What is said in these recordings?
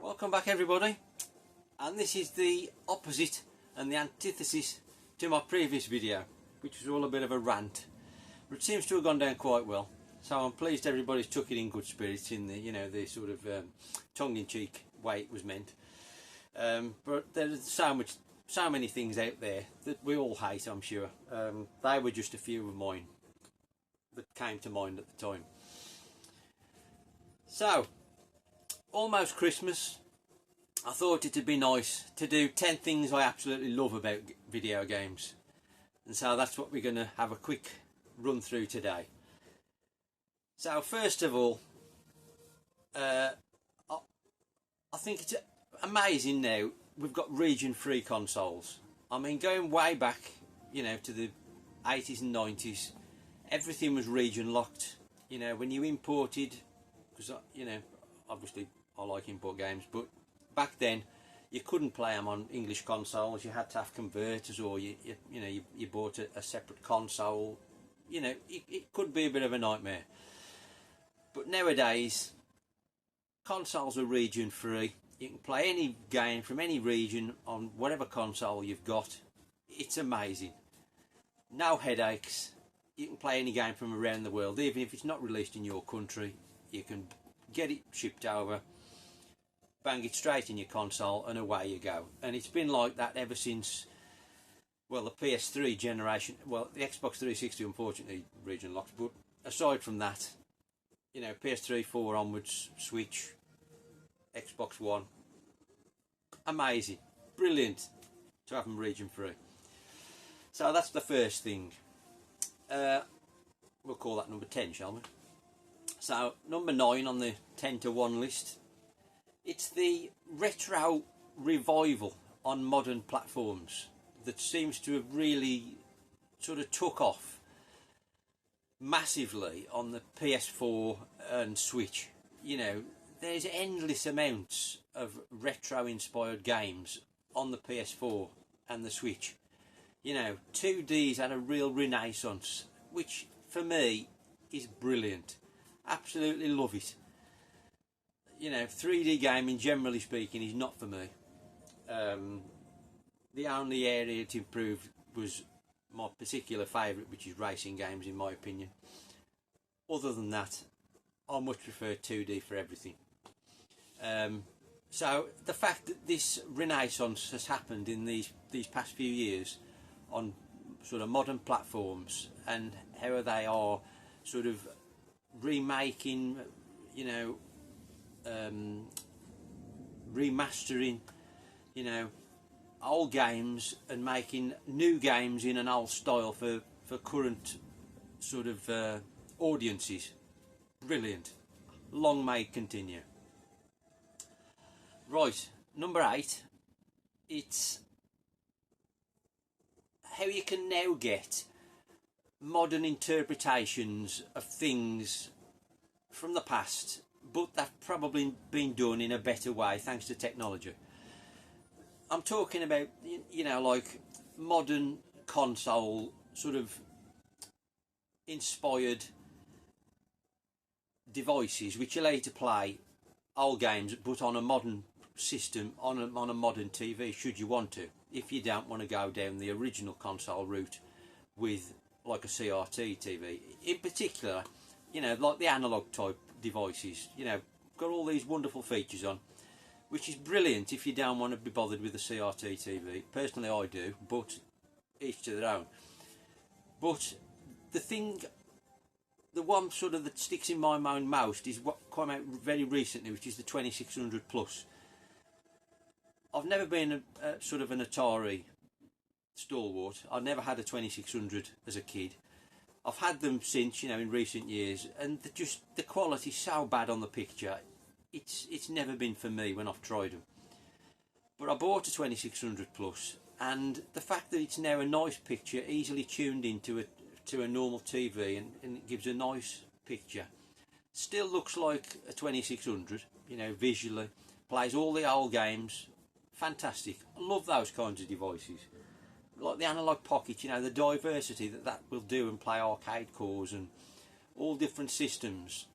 Welcome back everybody, and this is the opposite and the antithesis to my previous video, which was all a bit of a rant, but it seems to have gone down quite well, so I'm pleased everybody's took it in good spirits, in the, you know, the sort of tongue-in-cheek way it was meant. But there's so many things out there that we all hate, I'm sure. They were just a few of mine that came to mind at the time. So, almost Christmas, I thought it'd be nice to do 10 things I absolutely love about video games. And so that's what we're going to have a quick run through today. So first of all, I think it's amazing now we've got region-free consoles. I mean, going way back, you know, to the 80s and 90s, everything was region locked. You know, when you imported, because, you know, obviously I like import games, but back then you couldn't play them on English consoles. You had to have converters, or you bought a separate console. You know, it could be a bit of a nightmare. But nowadays, consoles are region free. You can play any game from any region on whatever console you've got. It's amazing. No headaches. You can play any game from around the world, even if it's not released in your country. You can get it shipped over, bang it straight in your console, and away you go. And it's been like that ever since, well, the PS3 generation. Well, the Xbox 360 unfortunately region locked, but aside from that, you know, PS3, 4 onwards, Switch, Xbox One, amazing, brilliant to have them region free. So that's the first thing. We'll call that number 10, shall we? So number 9 on the 10 to 1 list, it's the retro revival on modern platforms that seems to have really sort of took off massively on the PS4 and Switch. You know, there's endless amounts of retro inspired games on the PS4 and the Switch. You know, 2D's had a real renaissance, which for me is brilliant. Absolutely love it. You know, 3D gaming, generally speaking, is not for me. The only area to improve was my particular favourite, which is racing games, in my opinion. Other than that, I much prefer 2D for everything. So the fact that this renaissance has happened in these past few years on sort of modern platforms, and how they are sort of remaking, you know, remastering, you know, old games and making new games in an old style for current sort of audiences. Brilliant. Long may it continue. Right, number 8, it's how you can now get modern interpretations of things from the past, but they've probably been done in a better way thanks to technology. I'm talking about, you know, like modern console sort of inspired devices which allow you to play old games but on a modern system, on a modern TV, should you want to, if you don't want to go down the original console route with like a CRT TV. In particular, you know, like the analog type devices, you know, got all these wonderful features on, which is brilliant if you don't want to be bothered with a CRT TV. Personally I do, but each to their own. But the one sort of that sticks in my mind most is what came out very recently, which is the 2600 Plus. I've never been a sort of an Atari stalwart. I never had a 2600 as a kid. I've had them since, you know, in recent years, and the quality's so bad on the picture. It's never been for me when I've tried them. But I bought a 2600 Plus, and the fact that it's now a nice picture, easily tuned into a normal TV, and it gives a nice picture. Still looks like a 2600, you know, visually. Plays all the old games. Fantastic. I love those kinds of devices. like the analog pocket, you know, the diversity that will do and play arcade cores and all different systems,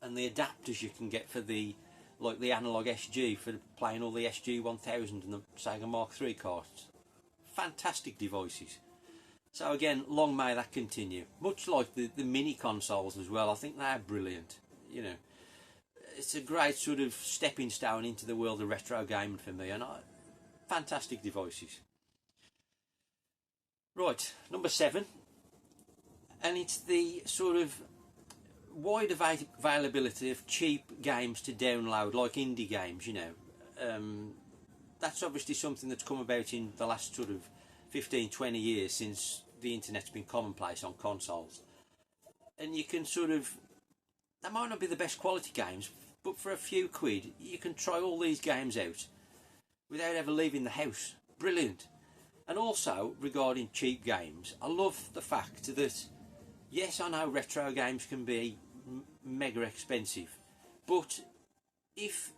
and the adapters you can get for the like the analog SG for playing all the SG 1000 and the Sega Mark III cards. Fantastic devices. So again, long may that continue. Much like the mini consoles as well, I think they're brilliant. You know, it's a great sort of stepping stone into the world of retro gaming for me, and fantastic devices. Right, number 7, and it's the sort of wide availability of cheap games to download, like indie games, you know. That's obviously something that's come about in the last sort of 15-20 years since the internet's been commonplace on consoles. And you can sort of, they might not be the best quality games, but for a few quid you can try all these games out without ever leaving the house. Brilliant. And also, regarding cheap games, I love the fact that, yes, I know retro games can be mega expensive, but if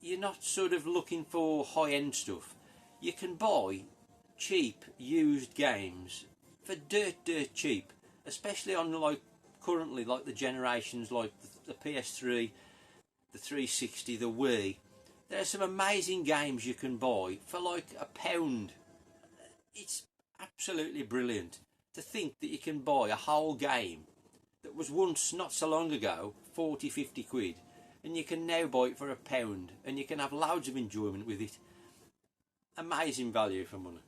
you're not sort of looking for high-end stuff, you can buy cheap used games for dirt cheap, especially on like currently like the generations like the PS3, the 360, the Wii. There are some amazing games you can buy for like £1. It's absolutely brilliant to think that you can buy a whole game that was once, not so long ago, 40-50 quid, and you can now buy it for £1, and you can have loads of enjoyment with it. Amazing value for money.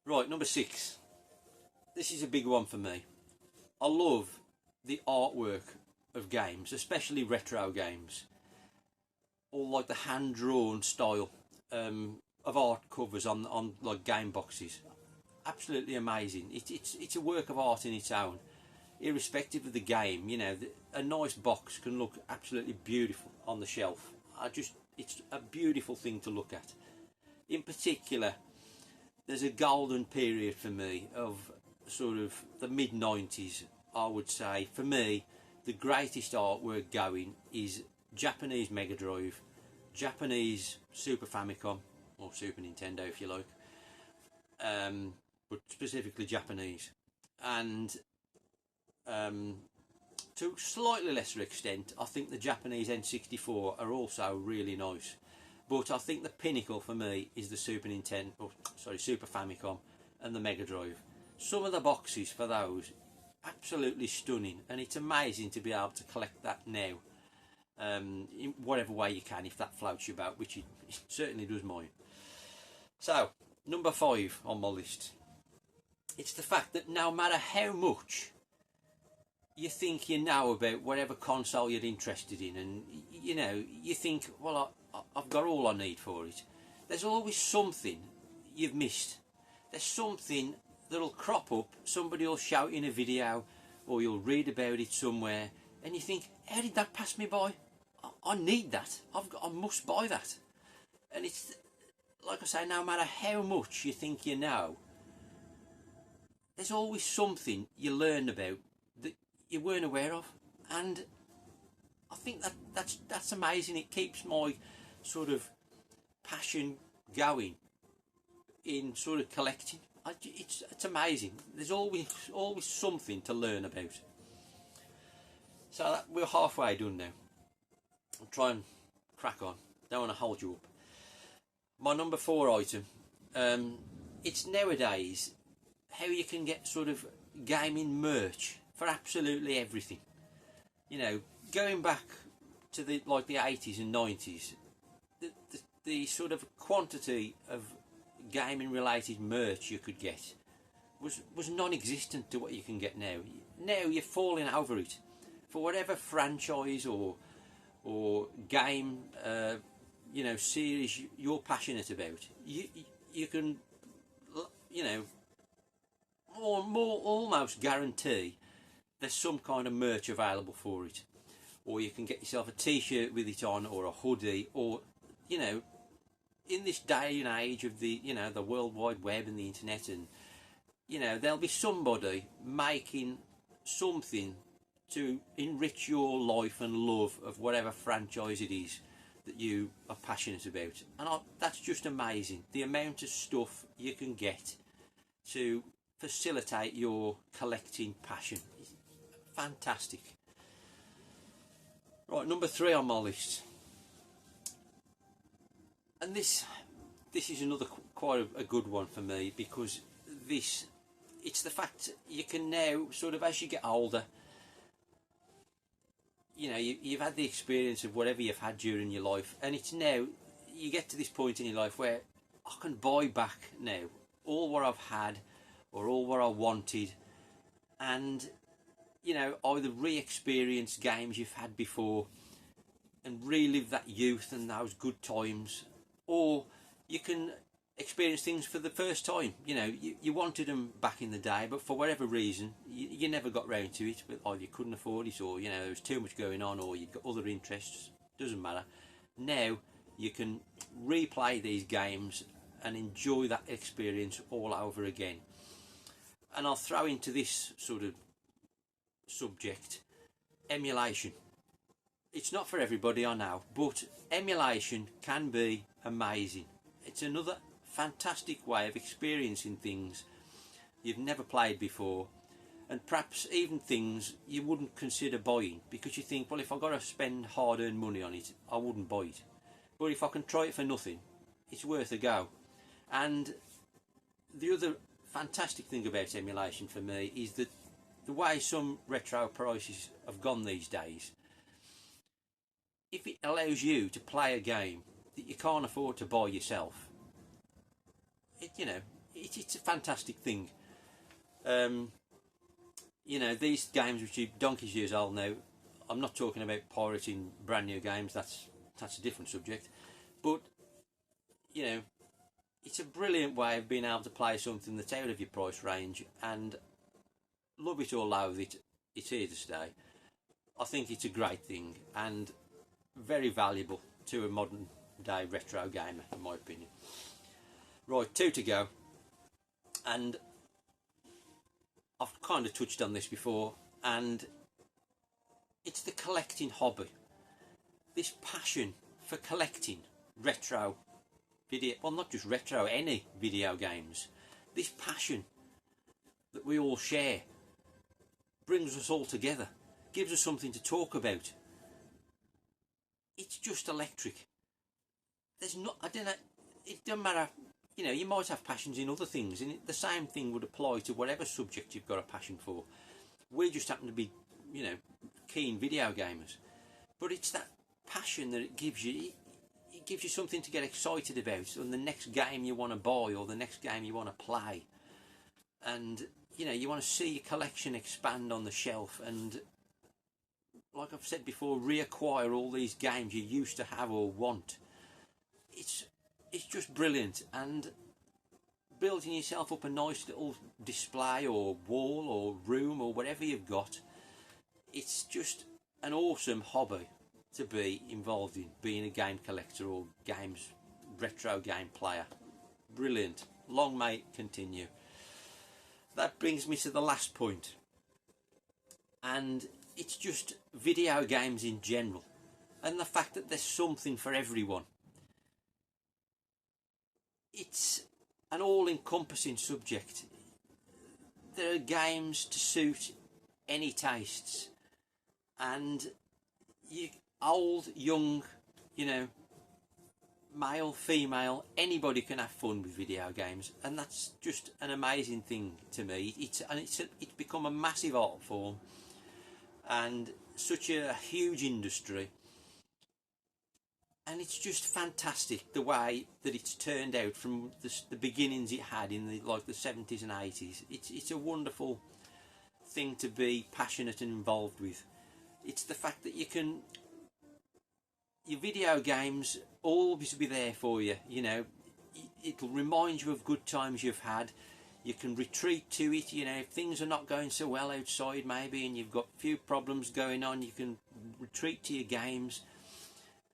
Right, number 6. This is a big one for me. I love the artwork of games, especially retro games, or like the hand-drawn style of art covers on like game boxes. Absolutely amazing. It's a work of art in its own, irrespective of the game. You know, a nice box can look absolutely beautiful on the shelf. It's a beautiful thing to look at. In particular, there's a golden period for me of sort of the mid-90s, I would say. For me, the greatest artwork going is Japanese Mega Drive, Japanese Super Famicom, or Super Nintendo if you like, but specifically Japanese, and to a slightly lesser extent, I think the Japanese N64 are also really nice. But I think the pinnacle for me is the Super Famicom and the Mega Drive. Some of the boxes for those, absolutely stunning, and it's amazing to be able to collect that now, in whatever way you can, if that floats your boat, which it certainly does mine. So, number 5 on my list. It's the fact that no matter how much you think you know about whatever console you're interested in, and you know, you think, well, I've got all I need for it, there's always something you've missed. There's something that'll crop up, somebody will shout in a video, or you'll read about it somewhere, and you think, how did that pass me by? I need that. I must buy that. And it's like I say, no matter how much you think you know, there's always something you learn about that you weren't aware of, and I think that's amazing. It keeps my sort of passion going in sort of collecting. It's amazing. There's always something to learn about. So we're halfway done now. I'll try and crack on. Don't want to hold you up. My number 4 item. It's nowadays how you can get sort of gaming merch for absolutely everything. You know, going back to the 80s and 90s, the sort of quantity of gaming related merch you could get was non-existent to what you can get now. Now you're falling over it for whatever franchise or game you know, series you're passionate about. You can, you know, more almost guarantee there's some kind of merch available for it, or you can get yourself a t-shirt with it on, or a hoodie, or, you know, in this day and age of the, you know, the World Wide Web and the internet, and, you know, there'll be somebody making something to enrich your life and love of whatever franchise it is that you are passionate about, and that's just amazing, the amount of stuff you can get to facilitate your collecting passion. It's fantastic. Right, number 3 on my list, and this is another quite a good one for me, because it's the fact you can now, sort of as you get older, you know, you've had the experience of whatever you've had during your life, and it's now you get to this point in your life where I can buy back now all what I've had or all what I wanted, and you know, either re-experience games you've had before and relive that youth and those good times, or you can experience things for the first time. You know, you wanted them back in the day, but for whatever reason you never got round to it, but either you couldn't afford it, or you know, there was too much going on, or you'd got other interests. Doesn't matter. Now you can replay these games and enjoy that experience all over again. And I'll throw into this sort of subject emulation. It's not for everybody, I know, but emulation can be amazing. It's another fantastic way of experiencing things you've never played before, and perhaps even things you wouldn't consider buying, because you think, well, if I've got to spend hard-earned money on it, I wouldn't buy it. But if I can try it for nothing, it's worth a go. And the other fantastic thing about emulation for me is that the way some retro prices have gone these days, if it allows you to play a game that you can't afford to buy yourself, it's a fantastic thing. You know, these games which are donkey's years old now, I'm not talking about pirating brand new games, that's a different subject, but you know, it's a brilliant way of being able to play something that's out of your price range, and love it or loathe it, it's here to stay. I think it's a great thing and very valuable to a modern day retro gamer, in my opinion. Right, 2 to go, and I've kind of touched on this before, and it's the collecting hobby. This passion for collecting retro video, well, not just retro, any video games. This passion that we all share brings us all together, gives us something to talk about. It's just electric. There's not, I don't know, it doesn't matter. You know, you might have passions in other things, and the same thing would apply to whatever subject you've got a passion for. We just happen to be, you know, keen video gamers. But it's that passion that it gives you. It gives you something to get excited about, and the next game you want to buy, or the next game you want to play. And, you know, you want to see your collection expand on the shelf, and, like I've said before, reacquire all these games you used to have or want. It's just brilliant, and building yourself up a nice little display or wall or room or whatever you've got, it's just an awesome hobby to be involved in, being a game collector or retro game player. Brilliant. Long may it continue. That brings me to the last point, and it's just video games in general, and the fact that there's something for everyone. It's an all-encompassing subject. There are games to suit any tastes, and old, young, you know, male, female, anybody can have fun with video games, and that's just an amazing thing to me. It's become a massive art form and such a huge industry. And it's just fantastic the way that it's turned out from the beginnings it had in the 70s and 80s. It's a wonderful thing to be passionate and involved with. It's the fact that your video games always be there for you. You know, it'll remind you of good times you've had. You can retreat to it. You know, if things are not going so well outside maybe, and you've got a few problems going on, you can retreat to your games,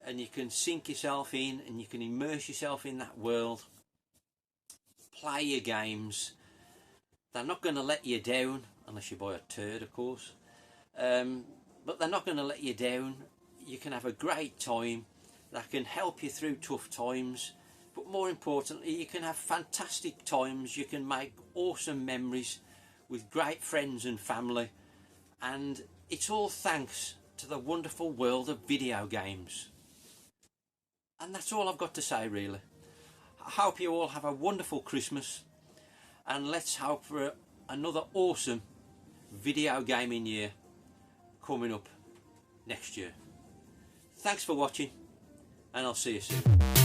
and you can sink yourself in, and you can immerse yourself in that world. Play your games. They're not going to let you down, unless you buy a turd, of course. But they're not going to let you down. You can have a great time. that can help you through tough times, but more importantly you can have fantastic times, you can make awesome memories with great friends and family, and it's all thanks to the wonderful world of video games. And that's all I've got to say really. I hope you all have a wonderful Christmas, and let's hope for another awesome video gaming year coming up next year. Thanks for watching, and I'll see you soon.